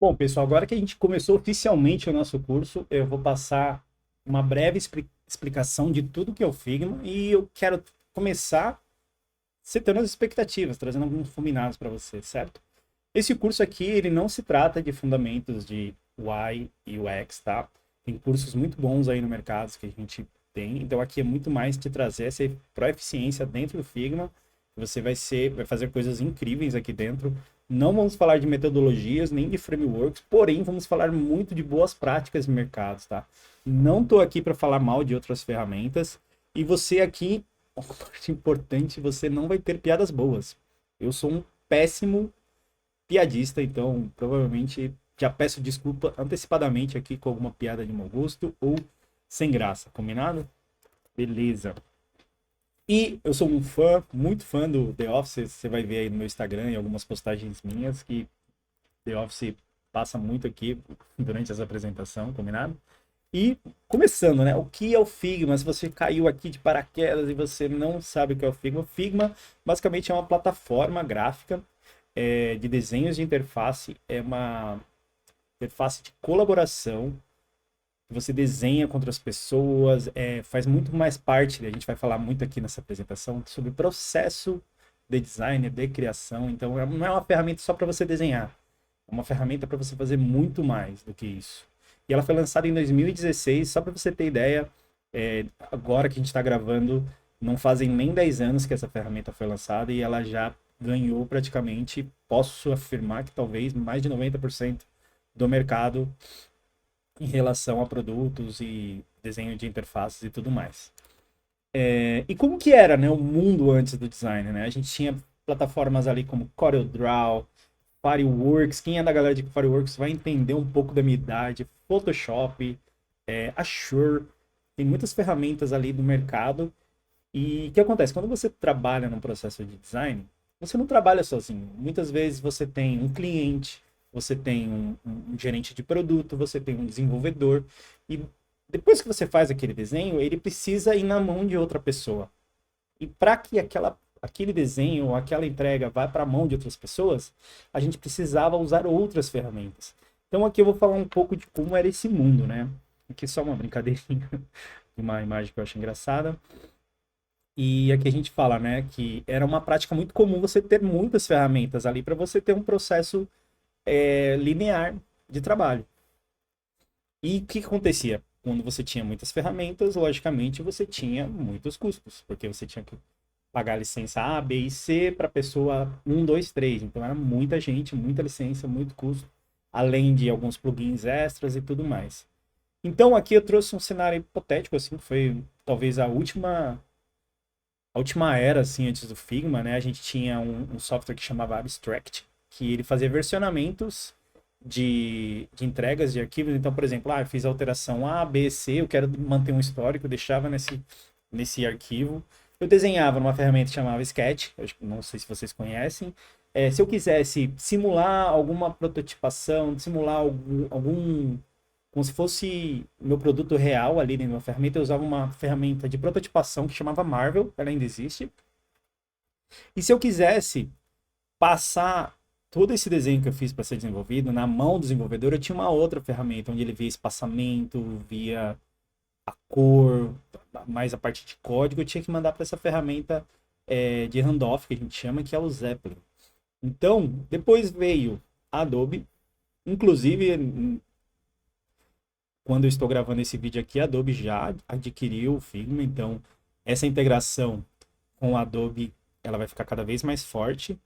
Bom, pessoal, agora que a gente começou oficialmente o nosso curso, eu vou passar uma breve explicação de tudo que é o Figma e eu quero começar setando as expectativas, trazendo alguns fulminados para você, certo? Esse curso aqui, ele não se trata de fundamentos de UI e UX, tá? Tem cursos muito bons aí no mercado que a gente tem, então aqui é muito mais te trazer essa proeficiência dentro do Figma. Você vai fazer coisas incríveis aqui dentro. Não vamos falar de metodologias nem de frameworks, porém vamos falar muito de boas práticas de mercados, tá? Não estou aqui para falar mal de outras ferramentas e você aqui, uma parte importante, você não vai ter piadas boas. Eu sou um péssimo piadista, então provavelmente já peço desculpa antecipadamente aqui com alguma piada de mau gosto ou sem graça, combinado? Beleza. E eu sou um fã, muito fã do The Office. Você vai ver aí no meu Instagram e algumas postagens minhas que The Office passa muito aqui durante essa apresentação, combinado? E começando, né? O que é o Figma? Se você caiu aqui de paraquedas e você não sabe o que é o Figma basicamente é uma plataforma gráfica de desenhos de interface, é uma interface de colaboração você desenha com outras pessoas, faz muito mais parte, a gente vai falar muito aqui nessa apresentação, sobre o processo de design, de criação. Então, não é uma ferramenta só para você desenhar, é uma ferramenta para você fazer muito mais do que isso. E ela foi lançada em 2016, só para você ter ideia, agora que a gente está gravando, não fazem nem 10 anos que essa ferramenta foi lançada e ela já ganhou praticamente, posso afirmar que talvez mais de 90% do mercado em relação a produtos e desenho de interfaces e tudo mais. E como que era, né, o mundo antes do design, né? A gente tinha plataformas ali como CorelDRAW, Fireworks. Quem é da galera de Fireworks vai entender um pouco da minha idade. Photoshop, Ashore. Tem muitas ferramentas ali do mercado. E o que acontece? Quando você trabalha num processo de design, você não trabalha sozinho. Muitas vezes você tem um cliente, você tem um gerente de produto, você tem um desenvolvedor. E depois que você faz aquele desenho, ele precisa ir na mão de outra pessoa. E para que aquele desenho ou aquela entrega vá para a mão de outras pessoas, a gente precisava usar outras ferramentas. Então aqui eu vou falar um pouco de como era esse mundo, né? Aqui só uma brincadeirinha de uma imagem que eu acho engraçada. E aqui a gente fala, né, que era uma prática muito comum você ter muitas ferramentas ali para você ter um processo linear de trabalho. E o que acontecia? Quando você tinha muitas ferramentas, logicamente você tinha muitos custos, porque você tinha que pagar a licença A, B e C para a pessoa 1, 2, 3. Então era muita gente, muita licença, muito custo, além de alguns plugins extras e tudo mais. Então aqui eu trouxe um cenário hipotético, assim, que foi talvez a última era, assim, antes do Figma, né? A gente tinha um software que chamava Abstract, que ele fazia versionamentos de entregas de arquivos. Então, por exemplo, eu fiz alteração A, B, C, eu quero manter um histórico, eu deixava nesse arquivo. Eu desenhava numa ferramenta que chamava Sketch, eu não sei se vocês conhecem. Se eu quisesse simular alguma prototipação, simular algum como se fosse meu produto real ali dentro da ferramenta, eu usava uma ferramenta de prototipação que chamava Marvel, ela ainda existe. E se eu quisesse passar todo esse desenho que eu fiz para ser desenvolvido na mão do desenvolvedor, eu tinha uma outra ferramenta onde ele via espaçamento, via a cor, mais a parte de código, eu tinha que mandar para essa ferramenta de handoff que a gente chama, que é o Zeppelin. Então, depois veio a Adobe, inclusive quando eu estou gravando esse vídeo aqui, a Adobe já adquiriu o Figma, então essa integração com o Adobe ela vai ficar cada vez mais forte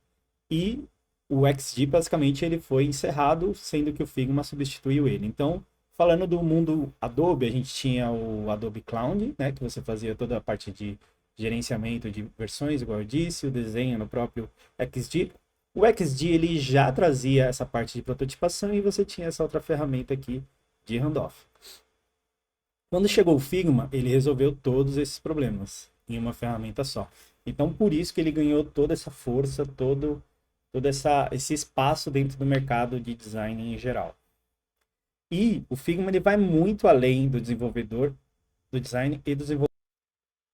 e o XD basicamente ele foi encerrado, sendo que o Figma substituiu ele. Então, falando do mundo Adobe, a gente tinha o Adobe Cloud, né, que você fazia toda a parte de gerenciamento de versões, igual eu disse, o desenho no próprio XD. O XD ele já trazia essa parte de prototipação e você tinha essa outra ferramenta aqui de handoff. Quando chegou o Figma, ele resolveu todos esses problemas em uma ferramenta só. Então, por isso que ele ganhou toda essa força, todo esse espaço dentro do mercado de design em geral. E o Figma ele vai muito além do desenvolvedor, do design e do desenvolvedor.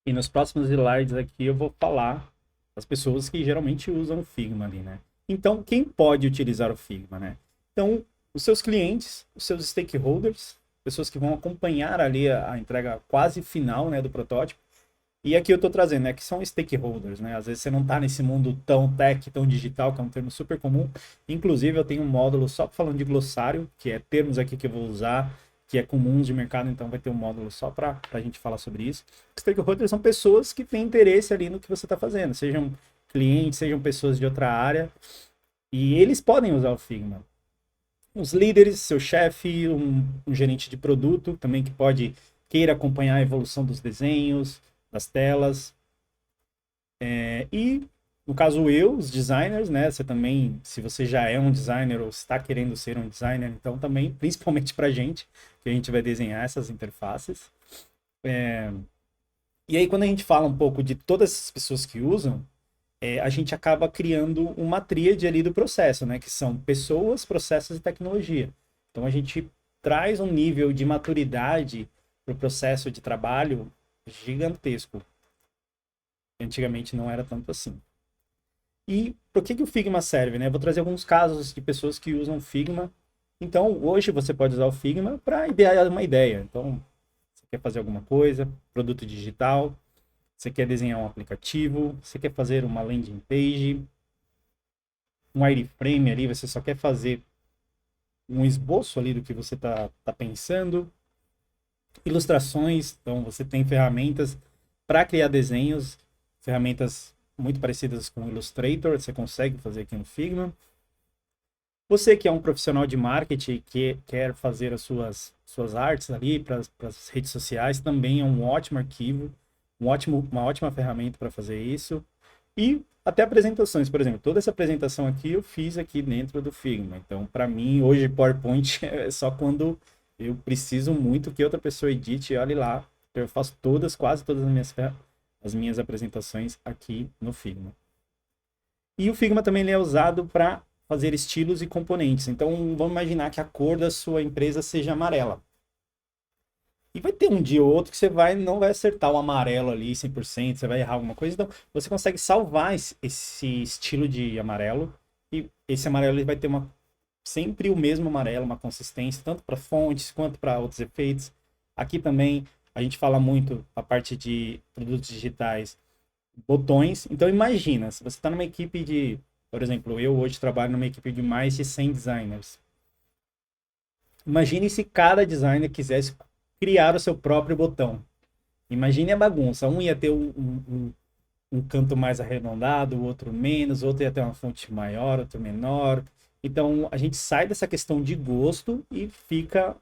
E nos próximos slides aqui eu vou falar das pessoas que geralmente usam o Figma ali, né? Então, quem pode utilizar o Figma, né? Então, os seus clientes, os seus stakeholders, pessoas que vão acompanhar ali a entrega quase final, né, do protótipo. E aqui eu estou trazendo, né, que são stakeholders, né? Às vezes você não está nesse mundo tão tech, tão digital, que é um termo super comum. Inclusive, eu tenho um módulo só falando de glossário, que é termos aqui que eu vou usar, que é comuns de mercado, então vai ter um módulo só para a gente falar sobre isso. Stakeholders são pessoas que têm interesse ali no que você está fazendo, sejam clientes, sejam pessoas de outra área, e eles podem usar o Figma. Os líderes, seu chefe, um gerente de produto também que pode queira acompanhar a evolução dos desenhos, das telas. E, no caso eu, os designers, né? Você também, se você já é um designer ou está querendo ser um designer, então também, principalmente para a gente, que a gente vai desenhar essas interfaces. E aí, quando a gente fala um pouco de todas essas pessoas que usam, a gente acaba criando uma tríade ali do processo, né? Que são pessoas, processos e tecnologia. Então, a gente traz um nível de maturidade para o processo de trabalho gigantesco. Antigamente não era tanto assim. E para que o Figma serve, né? Eu vou trazer alguns casos de pessoas que usam Figma. Então, hoje você pode usar o Figma para idear uma ideia. Então, você quer fazer alguma coisa, produto digital, você quer desenhar um aplicativo, você quer fazer uma landing page, um wireframe ali, você só quer fazer um esboço ali do que você tá pensando. Ilustrações, então você tem ferramentas para criar desenhos, ferramentas muito parecidas com o Illustrator, você consegue fazer aqui no Figma. Você que é um profissional de marketing que quer fazer as suas artes ali para as redes sociais, também é um ótimo arquivo, uma ótima ferramenta para fazer isso. E até apresentações, por exemplo, toda essa apresentação aqui eu fiz aqui dentro do Figma. Então, para mim, hoje PowerPoint é só quando eu preciso muito que outra pessoa edite e olhe lá. Eu faço quase todas as minhas apresentações aqui no Figma. E o Figma também ele é usado para fazer estilos e componentes. Então, vamos imaginar que a cor da sua empresa seja amarela. E vai ter um dia ou outro que você não vai acertar o amarelo ali 100%, você vai errar alguma coisa. Então, você consegue salvar esse estilo de amarelo. E esse amarelo ele vai ter sempre o mesmo amarelo, uma consistência, tanto para fontes quanto para outros efeitos. Aqui também a gente fala muito a parte de produtos digitais, botões. Então, imagina, se você está numa equipe de, por exemplo, eu hoje trabalho numa equipe de mais de 100 designers. Imagine se cada designer quisesse criar o seu próprio botão. Imagine a bagunça. Um ia ter um canto mais arredondado, o outro menos, o outro ia ter uma fonte maior, outro menor. Então, a gente sai dessa questão de gosto e fica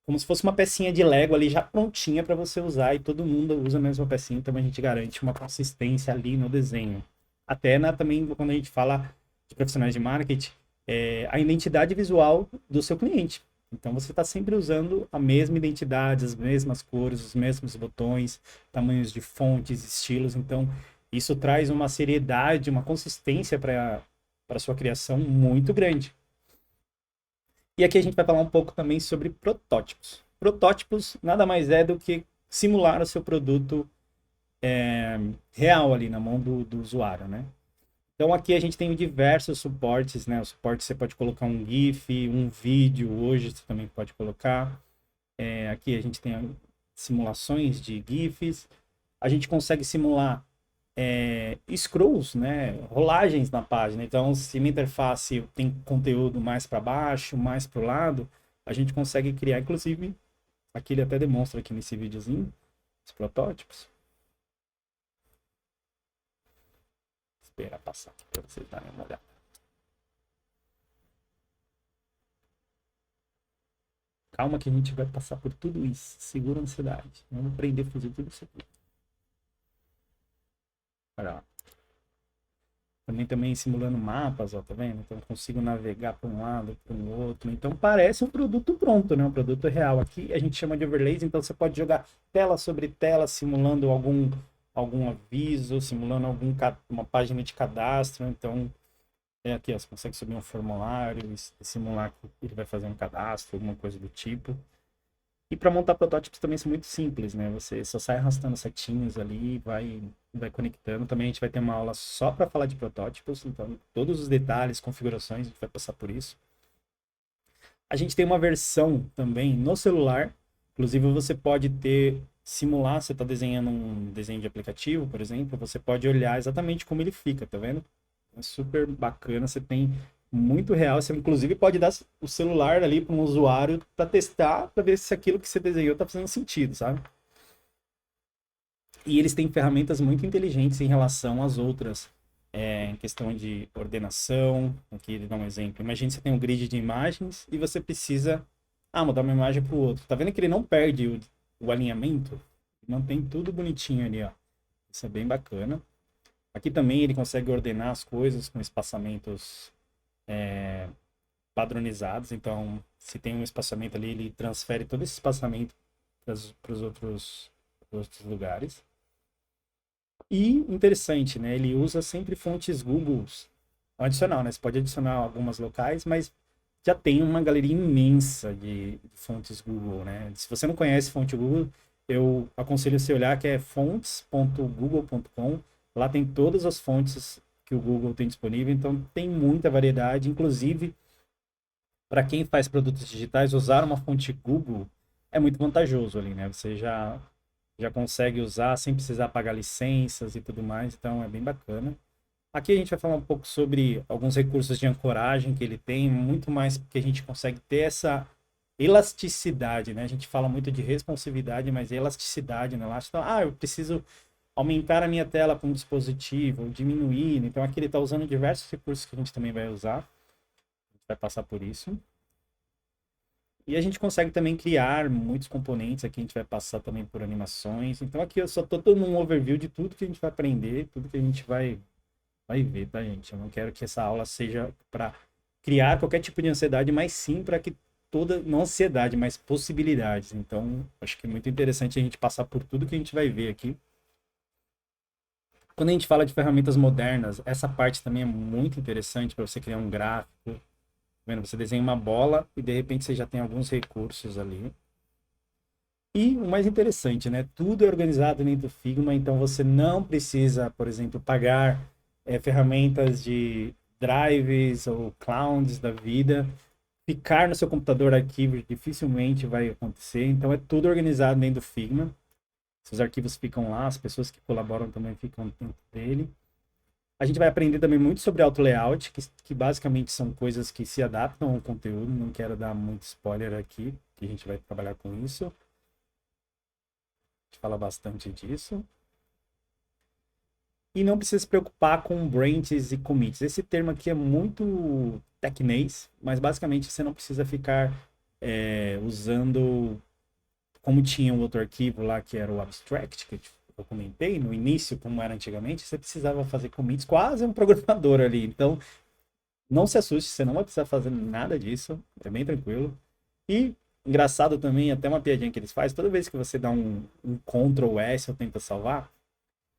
como se fosse uma pecinha de Lego ali já prontinha para você usar e todo mundo usa a mesma pecinha, então a gente garante uma consistência ali no desenho. Até também quando a gente fala de profissionais de marketing, a identidade visual do seu cliente. Então você está sempre usando a mesma identidade, as mesmas cores, os mesmos botões, tamanhos de fontes, estilos. Então isso traz uma seriedade, uma consistência para a sua criação muito grande. E aqui a gente vai falar um pouco também sobre protótipos. Protótipos nada mais é do que simular o seu produto real ali na mão do usuário, né? Então aqui a gente tem diversos suportes, né? O suporte você pode colocar um GIF, um vídeo, hoje você também pode colocar. Aqui a gente tem simulações de GIFs. A gente consegue simular scrolls, né? Rolagens na página. Então, se minha interface tem conteúdo mais para baixo, mais para o lado, a gente consegue criar, inclusive, aqui ele até demonstra aqui nesse videozinho, os protótipos. Esperar passar aqui para vocês darem uma olhada. Calma que a gente vai passar por tudo isso. Segura a ansiedade. Vamos aprender a fazer tudo isso aqui. Olha lá. Também simulando mapas, ó, tá vendo? Então eu consigo navegar para um lado, para o outro. Então parece um produto pronto, né? Um produto real. Aqui a gente chama de overlays, então você pode jogar tela sobre tela, simulando algum aviso, simulando uma página de cadastro. Então, aqui, ó, você consegue subir um formulário e simular que ele vai fazer um cadastro, alguma coisa do tipo. E para montar protótipos também são muito simples, né? Você só sai arrastando setinhas ali e vai conectando. Também a gente vai ter uma aula só para falar de protótipos, então todos os detalhes, configurações, a gente vai passar por isso. A gente tem uma versão também no celular. Inclusive, você pode simular, você está desenhando um desenho de aplicativo, por exemplo, você pode olhar exatamente como ele fica, tá vendo? É super bacana, você tem muito real, você inclusive pode dar o celular ali para um usuário para testar, para ver se aquilo que você desenhou está fazendo sentido, sabe? E eles têm ferramentas muito inteligentes em relação às outras, em questão de ordenação. Aqui ele dá um exemplo. Imagine você tem um grid de imagens e você precisa mudar uma imagem para o outro. Tá vendo que ele não perde o alinhamento? Mantém tudo bonitinho ali, ó. Isso é bem bacana. Aqui também ele consegue ordenar as coisas com espaçamentos padronizados. Então, se tem um espaçamento ali, ele transfere todo esse espaçamento para os outros lugares. E interessante, né? Ele usa sempre fontes Google adicional, né? Você pode adicionar algumas locais, mas já tem uma galeria imensa de fontes Google, né? Se você não conhece fonte Google, eu aconselho você olhar que é fontes.google.com. Lá tem todas as fontes que o Google tem disponível, então tem muita variedade. Inclusive, para quem faz produtos digitais, usar uma fonte Google é muito vantajoso ali, né? Você já consegue usar sem precisar pagar licenças e tudo mais, então é bem bacana. Aqui a gente vai falar um pouco sobre alguns recursos de ancoragem que ele tem, muito mais porque a gente consegue ter essa elasticidade, né? A gente fala muito de responsividade, mas elasticidade no elástico. Então, eu preciso aumentar a minha tela com um dispositivo, ou diminuir. Então aqui ele está usando diversos recursos que a gente também vai usar. A gente vai passar por isso. E a gente consegue também criar muitos componentes. Aqui a gente vai passar também por animações. Então aqui eu só estou dando um overview de tudo que a gente vai aprender, tudo que a gente vai ver, tá, gente? Eu não quero que essa aula seja para criar qualquer tipo de ansiedade, mas sim para que não ansiedade, mas possibilidades. Então, acho que é muito interessante a gente passar por tudo que a gente vai ver aqui. Quando a gente fala de ferramentas modernas, essa parte também é muito interessante para você criar um gráfico. Tá vendo? Você desenha uma bola e de repente você já tem alguns recursos ali. E o mais interessante, né? Tudo é organizado dentro do Figma, então você não precisa, por exemplo, pagar ferramentas de drives ou clouds da vida. Ficar no seu computador arquivos dificilmente vai acontecer, então é tudo organizado dentro do Figma. Seus arquivos ficam lá, as pessoas que colaboram também ficam dentro dele. A gente vai aprender também muito sobre auto layout, que basicamente são coisas que se adaptam ao conteúdo. Não quero dar muito spoiler aqui, que a gente vai trabalhar com isso. A gente fala bastante disso. E não precisa se preocupar com branches e commits. Esse termo aqui é muito tecnês, mas basicamente você não precisa ficar usando, como tinha um outro arquivo lá que era o abstract, que eu comentei no início, como era antigamente, você precisava fazer commits, quase um programador ali. Então, não se assuste, você não vai precisar fazer nada disso, é bem tranquilo. E engraçado também, até uma piadinha que eles fazem, toda vez que você dá um Ctrl S ou tenta salvar,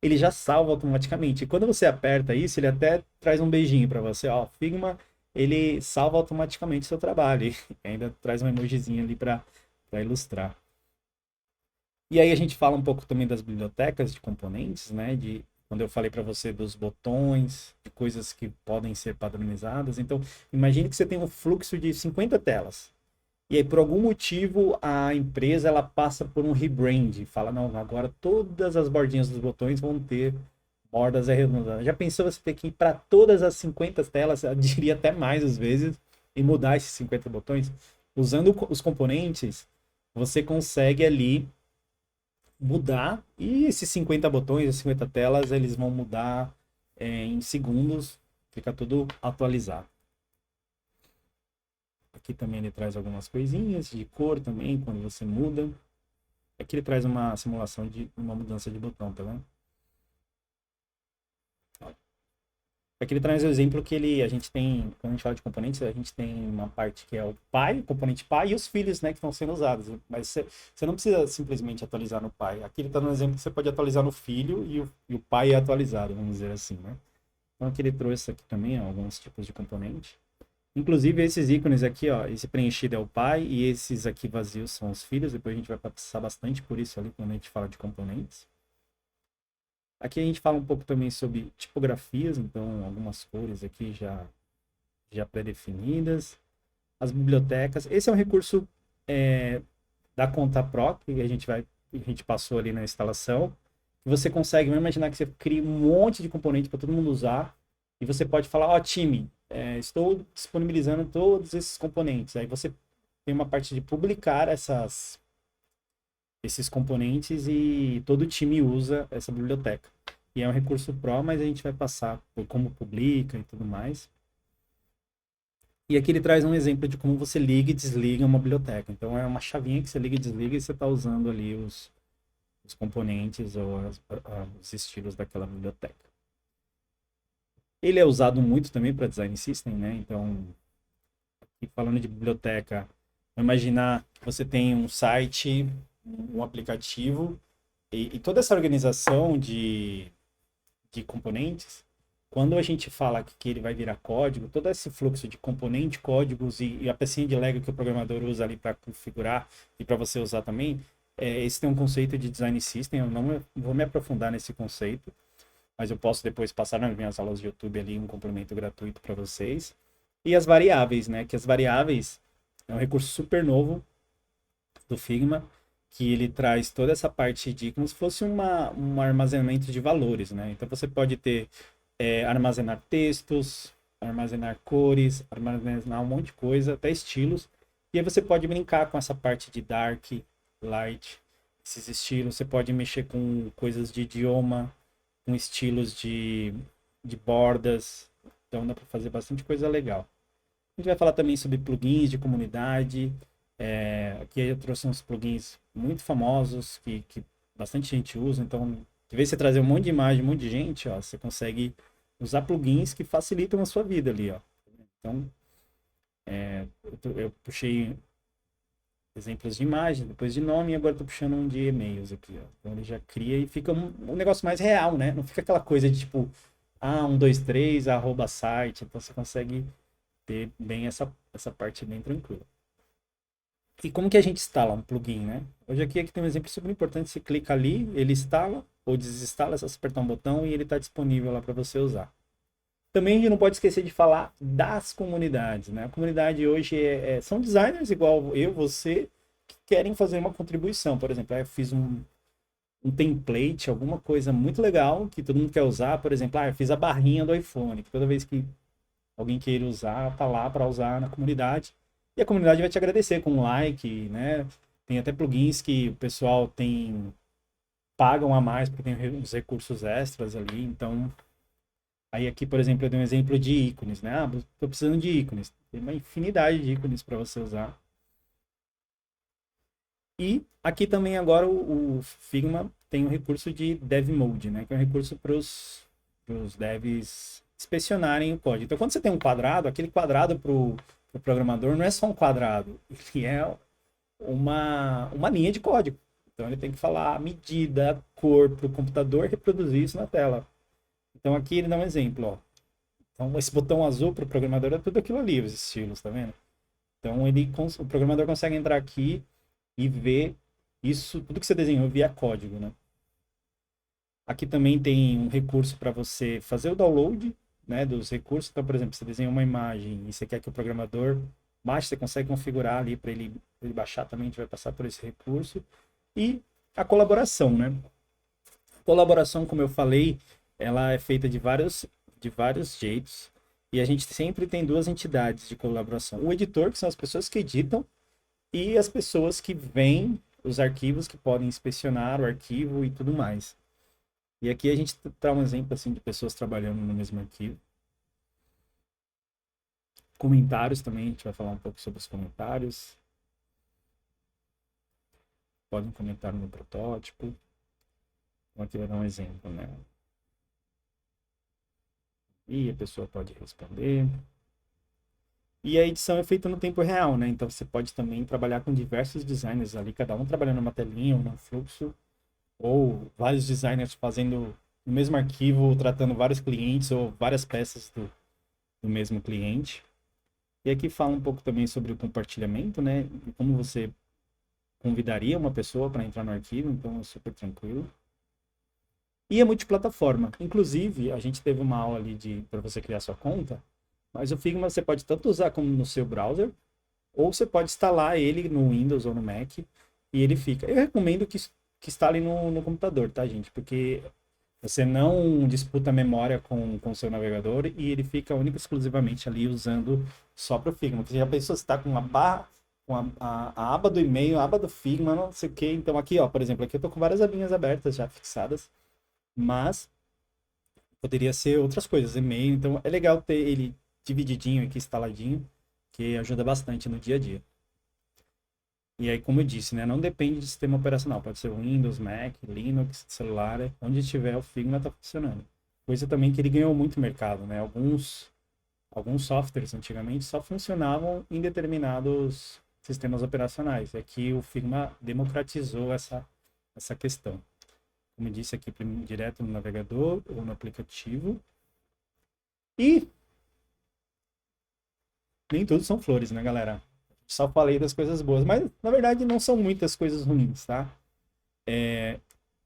ele já salva automaticamente. E quando você aperta isso, ele até traz um beijinho para você, ó, Figma, ele salva automaticamente o seu trabalho. E ainda traz um emojizinho ali para ilustrar. E aí a gente fala um pouco também das bibliotecas de componentes, né? Quando eu falei para você dos botões, de coisas que podem ser padronizadas. Então, imagine que você tem um fluxo de 50 telas. E aí, por algum motivo, a empresa ela passa por um rebrand. Fala, não, agora todas as bordinhas dos botões vão ter bordas arredondadas. Já pensou você ter que ir para todas as 50 telas, eu diria até mais às vezes, e mudar esses 50 botões? Usando os componentes, você consegue ali mudar, e esses 50 botões, as 50 telas, eles vão mudar em segundos, fica tudo atualizado. Aqui também ele traz algumas coisinhas de cor também, quando você muda. Aqui ele traz uma simulação de uma mudança de botão, tá vendo? Aqui ele traz o exemplo que a gente tem, quando a gente fala de componentes, a gente tem uma parte que é o pai, o componente pai, e os filhos, né, que estão sendo usados. Mas você não precisa simplesmente atualizar no pai. Aqui ele está no exemplo que você pode atualizar no filho e o pai é atualizado, vamos dizer assim, né? Então aqui ele trouxe aqui também ó, alguns tipos de componente. Inclusive esses ícones aqui, ó, esse preenchido é o pai e esses aqui vazios são os filhos. Depois a gente vai passar bastante por isso ali quando a gente fala de componentes. Aqui a gente fala um pouco também sobre tipografias, então algumas cores aqui já pré-definidas. as bibliotecas. Esse é um recurso da conta Pro, que a gente passou ali na instalação. Você consegue, vamos imaginar que você cria um monte de componente para todo mundo usar, e você pode falar, ó, time, estou disponibilizando todos esses componentes. Aí você tem uma parte de publicar esses componentes e todo time usa essa biblioteca. E é um recurso Pro, mas a gente vai passar por como publica e tudo mais. E aqui ele traz um exemplo de como você liga e desliga uma biblioteca. Então é uma chavinha que você liga e desliga e você está usando ali os componentes ou os estilos daquela biblioteca. Ele é usado muito também para design system, né? Então, aqui falando de biblioteca, imaginar que você tem um site, um aplicativo e toda essa organização de componentes. Quando a gente fala que ele vai virar código, todo esse fluxo de componente, códigos e a pecinha de Lego que o programador usa ali para configurar e para você usar também, esse tem um conceito de design system. Eu não vou me aprofundar nesse conceito, mas eu posso depois passar nas minhas aulas de YouTube ali um complemento gratuito para vocês. E as variáveis, né? Que as variáveis é um recurso super novo do Figma, que ele traz toda essa parte de como se fosse um armazenamento de valores, né? Então você pode ter armazenar textos, armazenar cores, armazenar um monte de coisa, até estilos. E aí você pode brincar com essa parte de dark, light, esses estilos. Você pode mexer com coisas de idioma, com estilos de bordas. Então dá para fazer bastante coisa legal. A gente vai falar também sobre plugins de comunidade. Aqui eu trouxe uns plugins muito famosos que bastante gente usa. Então, de vez em você trazer um monte de imagem, um monte de gente, ó, você consegue usar plugins que facilitam a sua vida ali, ó. Então, eu puxei exemplos de imagem, depois de nome, e agora estou puxando um de e-mails aqui, ó. Então ele já cria e fica um negócio mais real, né? Não fica aquela coisa de tipo, 123, arroba site. Então você consegue ter bem essa parte bem tranquila. E como que a gente instala um plugin, né? Hoje aqui tem um exemplo super importante. Você clica ali, ele instala ou desinstala, é só você apertar um botão e ele está disponível lá para você usar. Também a gente não pode esquecer de falar das comunidades, né? A comunidade hoje são designers igual eu, você, que querem fazer uma contribuição. Por exemplo, eu fiz um template, alguma coisa muito legal que todo mundo quer usar. Por exemplo, eu fiz a barrinha do iPhone, que toda vez que alguém queira usar, tá lá para usar na comunidade. E a comunidade vai te agradecer com um like, né? Tem até plugins que o pessoal pagam a mais porque tem uns recursos extras ali. Então, aí aqui, por exemplo, eu dei um exemplo de ícones, né? Tô precisando de ícones. Tem uma infinidade de ícones para você usar. E aqui também agora o Figma tem um recurso de Dev Mode, né? Que é um recurso para os devs inspecionarem o código. Então, quando você tem um quadrado, aquele quadrado para o programador não é só um quadrado, ele é uma linha de código. Então, ele tem que falar a medida, a cor para o computador reproduzir isso na tela. Então, aqui ele dá um exemplo, ó. Então, esse botão azul para o programador é tudo aquilo ali, os estilos, tá vendo? Então, o programador consegue entrar aqui e ver isso, tudo que você desenhou via código, né? Aqui também tem um recurso para você fazer o download, né, dos recursos. Então, por exemplo, você desenha uma imagem e você quer que o programador baixe, você consegue configurar ali para ele baixar também, a gente vai passar por esse recurso. E a colaboração, né? A colaboração, como eu falei, ela é feita de vários jeitos. E a gente sempre tem duas entidades de colaboração. O editor, que são as pessoas que editam, e as pessoas que veem os arquivos, que podem inspecionar o arquivo e tudo mais. E aqui a gente traz um exemplo assim, de pessoas trabalhando no mesmo arquivo. Comentários também, a gente vai falar um pouco sobre os comentários. Podem comentar no protótipo. Então aqui vai dar um exemplo, né? E a pessoa pode responder. E a edição é feita no tempo real, né? Então você pode também trabalhar com diversos designers ali, cada um trabalhando numa telinha ou num fluxo, ou vários designers fazendo o mesmo arquivo, tratando vários clientes ou várias peças do mesmo cliente. E aqui fala um pouco também sobre o compartilhamento, né? E como você convidaria uma pessoa para entrar no arquivo, então é super tranquilo. E é multiplataforma. Inclusive, a gente teve uma aula ali para você criar sua conta, mas o Figma você pode tanto usar como no seu browser, ou você pode instalar ele no Windows ou no Mac e ele fica. Eu recomendo que instale no computador, tá, gente? Porque você não disputa a memória com o seu navegador e ele fica único e exclusivamente ali usando só para o Figma. Você já pensou, você está com uma barra, com a aba do e-mail, a aba do Figma, não sei o quê. Então aqui, ó, por exemplo, aqui eu tô com várias abinhas abertas já fixadas, mas poderia ser outras coisas, e-mail. Então é legal ter ele divididinho aqui, instaladinho, que ajuda bastante no dia a dia. E aí, como eu disse, né, não depende de sistema operacional. Pode ser Windows, Mac, Linux, celular, onde tiver o Figma está funcionando. Coisa também que ele ganhou muito mercado, né? Alguns softwares antigamente só funcionavam em determinados sistemas operacionais. E aqui o Figma democratizou essa questão. Como eu disse aqui, direto no navegador ou no aplicativo. E nem tudo são flores, né, galera? Só falei das coisas boas, mas na verdade não são muitas coisas ruins, tá?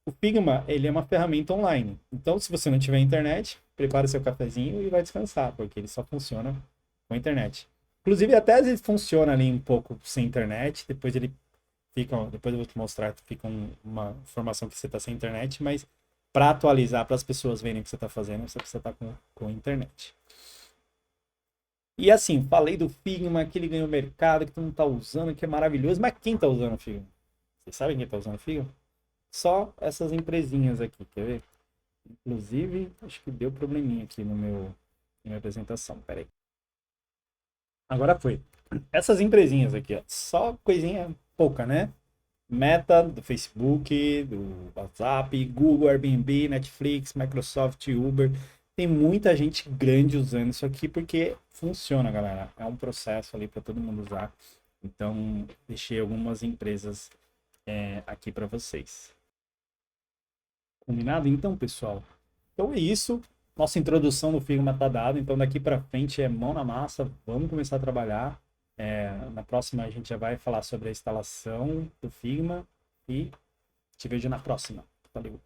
O Figma, ele é uma ferramenta online. Então, se você não tiver internet, prepare seu cafezinho e vai descansar, porque ele só funciona com a internet. Inclusive, até às vezes funciona ali um pouco sem internet, depois ele fica, depois eu vou te mostrar, fica uma informação que você está sem internet, mas para atualizar, para as pessoas verem o que você está fazendo, você precisa estar com internet. E assim, falei do Figma, que ele ganhou mercado, que todo mundo está usando, que é maravilhoso, mas quem está usando o Figma? Vocês sabem quem está usando o Figma? Só essas empresinhas aqui, quer ver? Inclusive, acho que deu probleminha aqui na minha apresentação, peraí. Agora foi. Essas empresinhas aqui, ó, só coisinha pouca, né? Meta, do Facebook, do WhatsApp, Google, Airbnb, Netflix, Microsoft, Uber. Tem muita gente grande usando isso aqui porque funciona, galera. É um processo ali para todo mundo usar. Então, deixei algumas empresas aqui para vocês. Combinado? Então, pessoal. Então é isso. Nossa introdução no Figma tá dada. Então daqui para frente é mão na massa. Vamos começar a trabalhar. Na próxima a gente já vai falar sobre a instalação do Figma e te vejo na próxima. Valeu.